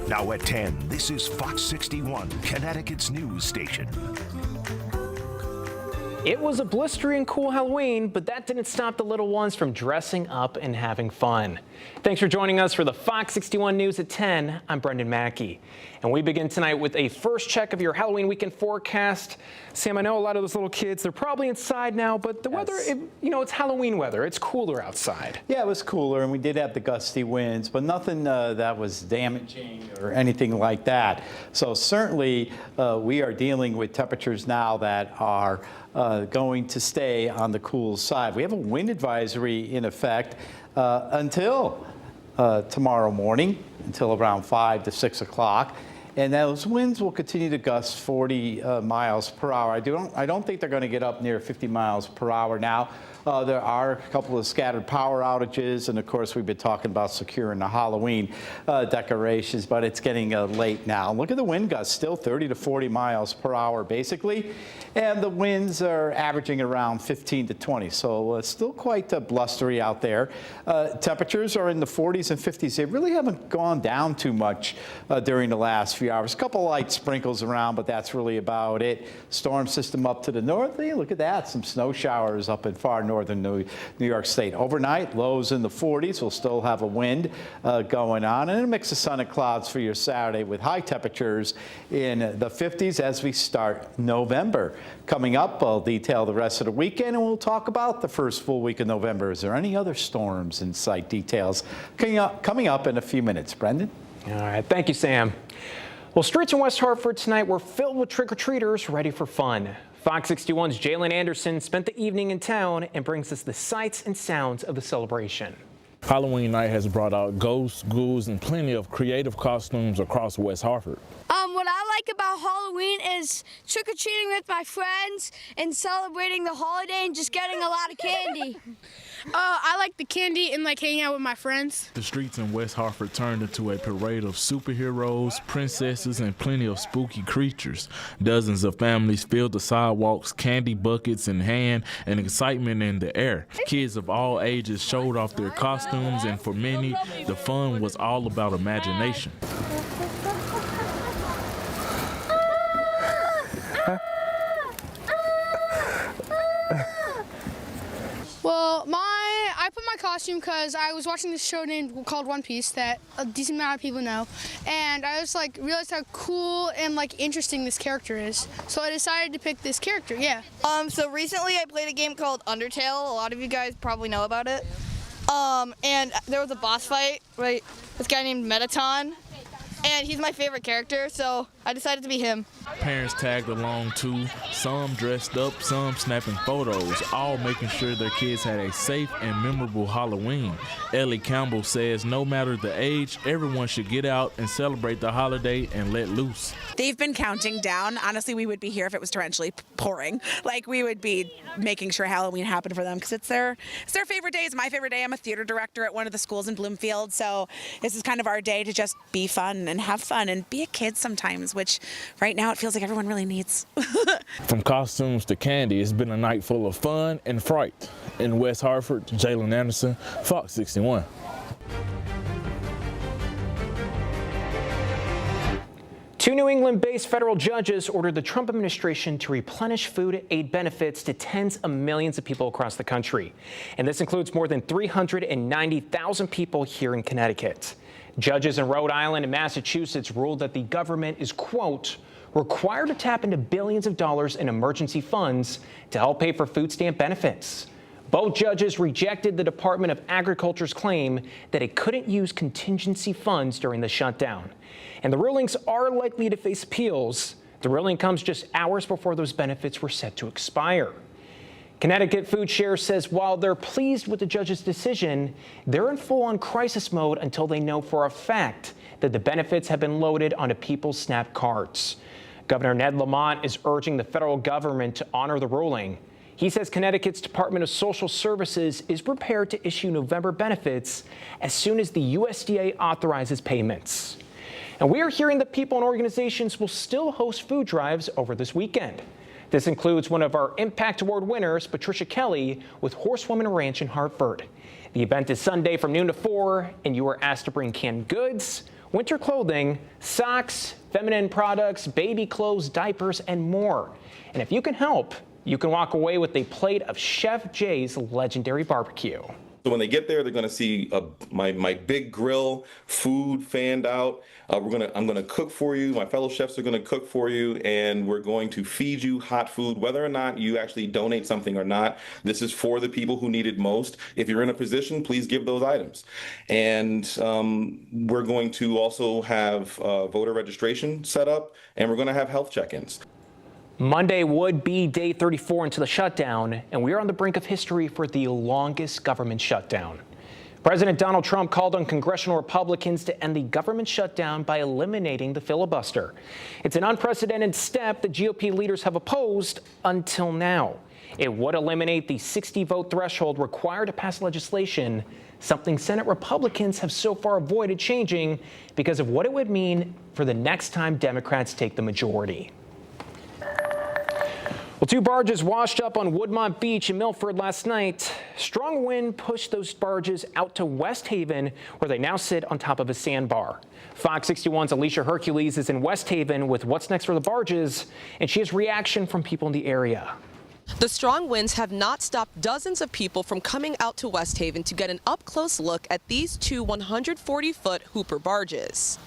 Now at 10, this is Fox 61, Connecticut's news station. It was a blistering cool Halloween, but that didn't stop the little ones from dressing up and having fun. Thanks for joining us for the Fox 61 News at 10. I'm Brendan Mackey. And we begin tonight with a first check of your Halloween weekend forecast. Sam, I know a lot of those little kids, they're probably inside now, but the weather, it's Halloween weather. It's cooler outside. Yeah, it was cooler, and we did have the gusty winds, but nothing that was damaging or anything like that. So certainly we are dealing with temperatures now that are going to stay on the cool side. We have a wind advisory in effect until tomorrow morning, until around 5 to 6 o'clock. And those winds will continue to gust 40 miles per hour. I don't think they're going to get up near 50 miles per hour now. There are a couple of scattered power outages, and of course we've been talking about securing the Halloween decorations, but it's getting late now. Look at the wind gusts, still 30 to 40 miles per hour basically, and the winds are averaging around 15 to 20, so it's still quite blustery out there. Temperatures are in the 40s and 50s. They really haven't gone down too much during the last few hours. A couple light sprinkles around, but that's really about it. Storm system up to the north. Hey, look at that, some snow showers up in far northern New York State. Overnight, lows in the 40s. We'll still have a wind going on, and a mix of sun and clouds for your Saturday with high temperatures in the 50s as we start November. Coming up, I'll detail the rest of the weekend, and we'll talk about the first full week of November. Is there any other storms in sight? Details coming up in a few minutes. Brendan? All right, thank you, Sam. Well, streets in West Hartford tonight were filled with trick-or-treaters ready for fun. Fox 61's Jalen Anderson spent the evening in town and brings us the sights and sounds of the celebration. Halloween night has brought out ghosts, ghouls, and plenty of creative costumes across West Hartford. What I like about Halloween is trick-or-treating with my friends and celebrating the holiday and just getting a lot of candy. I like the candy and like hanging out with my friends. The streets in West Hartford turned into a parade of superheroes, princesses, and plenty of spooky creatures. Dozens of families filled the sidewalks, candy buckets in hand, and excitement in the air. Kids of all ages showed off their costumes, and for many, the fun was all about imagination. Well, I put my costume because I was watching this show called One Piece that a decent amount of people know, and I just realized how cool and interesting this character is. So I decided to pick this character. Yeah. So recently I played a game called Undertale. A lot of you guys probably know about it. And there was a boss fight, right? This guy named Metaton. And he's my favorite character, so I decided to be him. Parents tagged along too, some dressed up, some snapping photos, all making sure their kids had a safe and memorable Halloween. Ellie Campbell says no matter the age, everyone should get out and celebrate the holiday and let loose. They've been counting down. Honestly, we would be here if it was torrentially pouring. We would be making sure Halloween happened for them because it's their favorite day. It's my favorite day. I'm a theater director at one of the schools in Bloomfield, so this is kind of our day to just be fun and have fun and be a kid sometimes, which right now it feels like everyone really needs. From costumes to candy, it's been a night full of fun and fright. In West Hartford, Jalen Anderson, Fox 61. Two New England-based federal judges ordered the Trump administration to replenish food aid benefits to tens of millions of people across the country. And this includes more than 390,000 people here in Connecticut. Judges in Rhode Island and Massachusetts ruled that the government is, quote, required to tap into billions of dollars in emergency funds to help pay for food stamp benefits. Both judges rejected the Department of Agriculture's claim that it couldn't use contingency funds during the shutdown. And the rulings are likely to face appeals. The ruling comes just hours before those benefits were set to expire. Connecticut Food Share says while they're pleased with the judge's decision, they're in full-on crisis mode until they know for a fact that the benefits have been loaded onto people's SNAP cards. Governor Ned Lamont is urging the federal government to honor the ruling. He says Connecticut's Department of Social Services is prepared to issue November benefits as soon as the USDA authorizes payments. And we are hearing that people and organizations will still host food drives over this weekend. This includes one of our Impact Award winners, Patricia Kelly, with Horsewoman Ranch in Hartford. The event is Sunday from noon to 4, and you are asked to bring canned goods, winter clothing, socks, feminine products, baby clothes, diapers, and more. And if you can help, you can walk away with a plate of Chef Jay's legendary barbecue. So when they get there, they're going to see my big grill, food fanned out. I'm going to cook for you. My fellow chefs are going to cook for you, and we're going to feed you hot food, whether or not you actually donate something or not. This is for the people who need it most. If you're in a position, please give those items. And we're going to also have voter registration set up, and we're going to have health check-ins. Monday would be day 34 into the shutdown, and we are on the brink of history for the longest government shutdown. President Donald Trump called on congressional Republicans to end the government shutdown by eliminating the filibuster. It's an unprecedented step the GOP leaders have opposed until now. It would eliminate the 60-vote threshold required to pass legislation, something Senate Republicans have so far avoided changing because of what it would mean for the next time Democrats take the majority. Well, two barges washed up on Woodmont Beach in Milford last night. Strong wind pushed those barges out to West Haven, where they now sit on top of a sandbar. Fox 61's Alicia Hercules is in West Haven with what's next for the barges, and she has reaction from people in the area. The strong winds have not stopped dozens of people from coming out to West Haven to get an up-close look at these two 140-foot Hooper barges.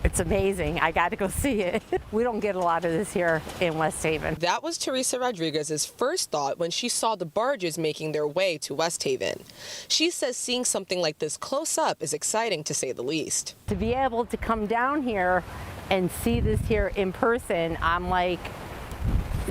It's amazing. I got to go see it. We don't get a lot of this here in West Haven. That was Teresa Rodriguez's first thought when she saw the barges making their way to West Haven. She says seeing something like this close up is exciting, to say the least. To be able to come down here and see this here in person, I'm like,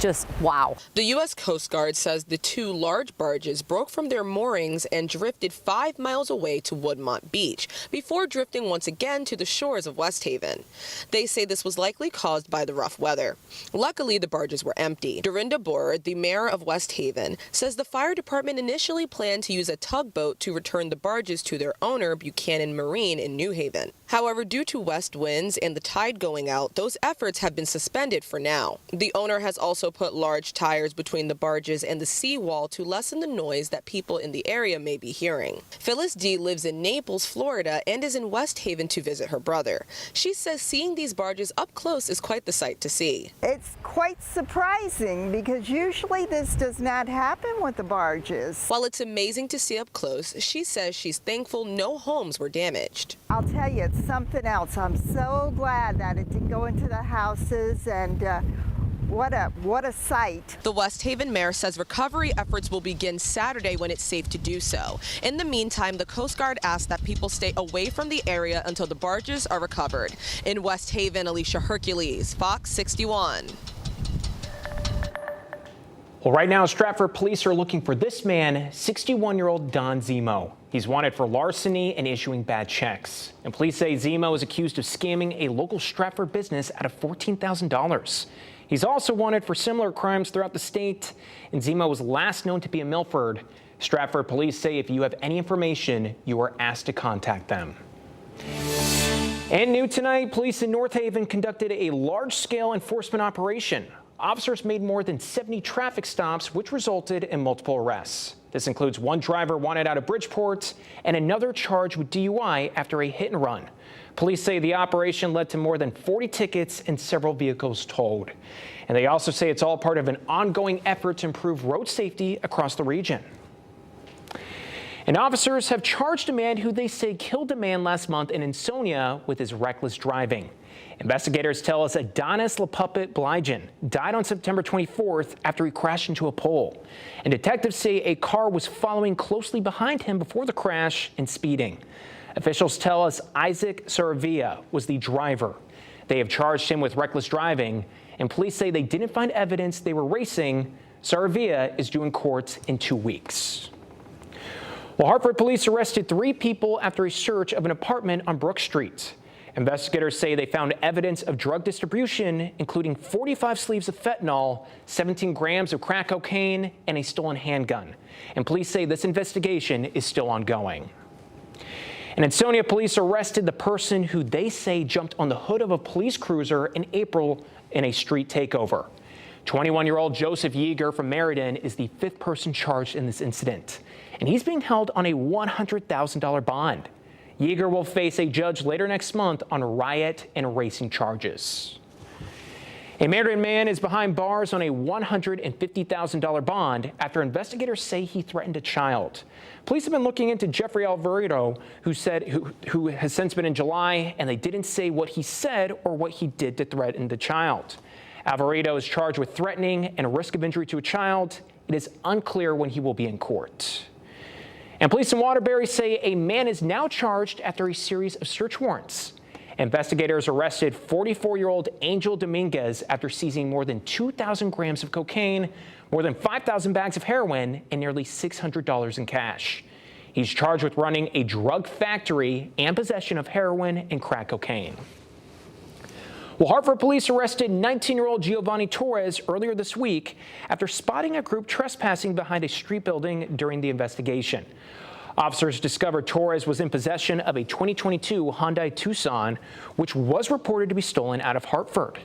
just wow. The U.S. Coast Guard says the two large barges broke from their moorings and drifted 5 miles away to Woodmont Beach before drifting once again to the shores of West Haven. They say this was likely caused by the rough weather. Luckily, the barges were empty. Dorinda Boer, the mayor of West Haven, says the fire department initially planned to use a tugboat to return the barges to their owner, Buchanan Marine in New Haven. However, due to west winds and the tide going out, those efforts have been suspended for now. The owner has also put large tires between the barges and the seawall to lessen the noise that people in the area may be hearing. Phyllis D. lives in Naples, Florida, and is in West Haven to visit her brother. She says seeing these barges up close is quite the sight to see. It's quite surprising because usually this does not happen with the barges. While it's amazing to see up close, she says she's thankful no homes were damaged. I'll tell you, it's something else. I'm so glad that it didn't go into the houses, and what a sight. The West Haven mayor says recovery efforts will begin Saturday when it's safe to do so. In the meantime, the Coast Guard asks that people stay away from the area until the barges are recovered. In West Haven, Alicia Hercules, Fox 61. Well, right now, Stratford police are looking for this man, 61-year-old Don Zemo. He's wanted for larceny and issuing bad checks. And police say Zemo is accused of scamming a local Stratford business out of $14,000. He's also wanted for similar crimes throughout the state, and Zemo was last known to be in Milford. Stratford police say if you have any information, you are asked to contact them. And new tonight, police in North Haven conducted a large-scale enforcement operation. Officers made more than 70 traffic stops, which resulted in multiple arrests. This includes one driver wanted out of Bridgeport and another charged with DUI after a hit and run. Police say the operation led to more than 40 tickets and several vehicles towed. And they also say it's all part of an ongoing effort to improve road safety across the region. And officers have charged a man who they say killed a man last month in Ansonia with his reckless driving. Investigators tell us Adonis LaPuppet Blygen died on September 24th after he crashed into a pole. And detectives say a car was following closely behind him before the crash and speeding. Officials tell us Isaac Saravia was the driver. They have charged him with reckless driving, and police say they didn't find evidence they were racing. Saravia is due in court in 2 weeks. Well, Hartford police arrested 3 people after a search of an apartment on Brook Street. Investigators say they found evidence of drug distribution, including 45 sleeves of fentanyl, 17 grams of crack cocaine, and a stolen handgun. And police say this investigation is still ongoing. In Ansonia, police arrested the person who they say jumped on the hood of a police cruiser in April in a street takeover. 21-year-old Joseph Yeager from Meriden is the 5th person charged in this incident, and he's being held on a $100,000 bond. Yeager will face a judge later next month on riot and racing charges. A married man is behind bars on a $150,000 bond after investigators say he threatened a child. Police have been looking into Jeffrey Alvarado, who has since been in July, and they didn't say what he said or what he did to threaten the child. Alvarado is charged with threatening and a risk of injury to a child. It is unclear when he will be in court. And police in Waterbury say a man is now charged after a series of search warrants. Investigators arrested 44-year-old Angel Dominguez after seizing more than 2,000 grams of cocaine, more than 5,000 bags of heroin, and nearly $600 in cash. He's charged with running a drug factory and possession of heroin and crack cocaine. Well, Hartford police arrested 19-year-old Giovanni Torres earlier this week after spotting a group trespassing behind a street building during the investigation. Officers discovered Torres was in possession of a 2022 Hyundai Tucson, which was reported to be stolen out of Hartford.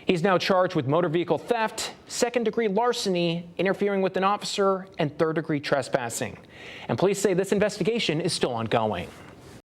He's now charged with motor vehicle theft, second-degree larceny, interfering with an officer, and third-degree trespassing. And police say this investigation is still ongoing.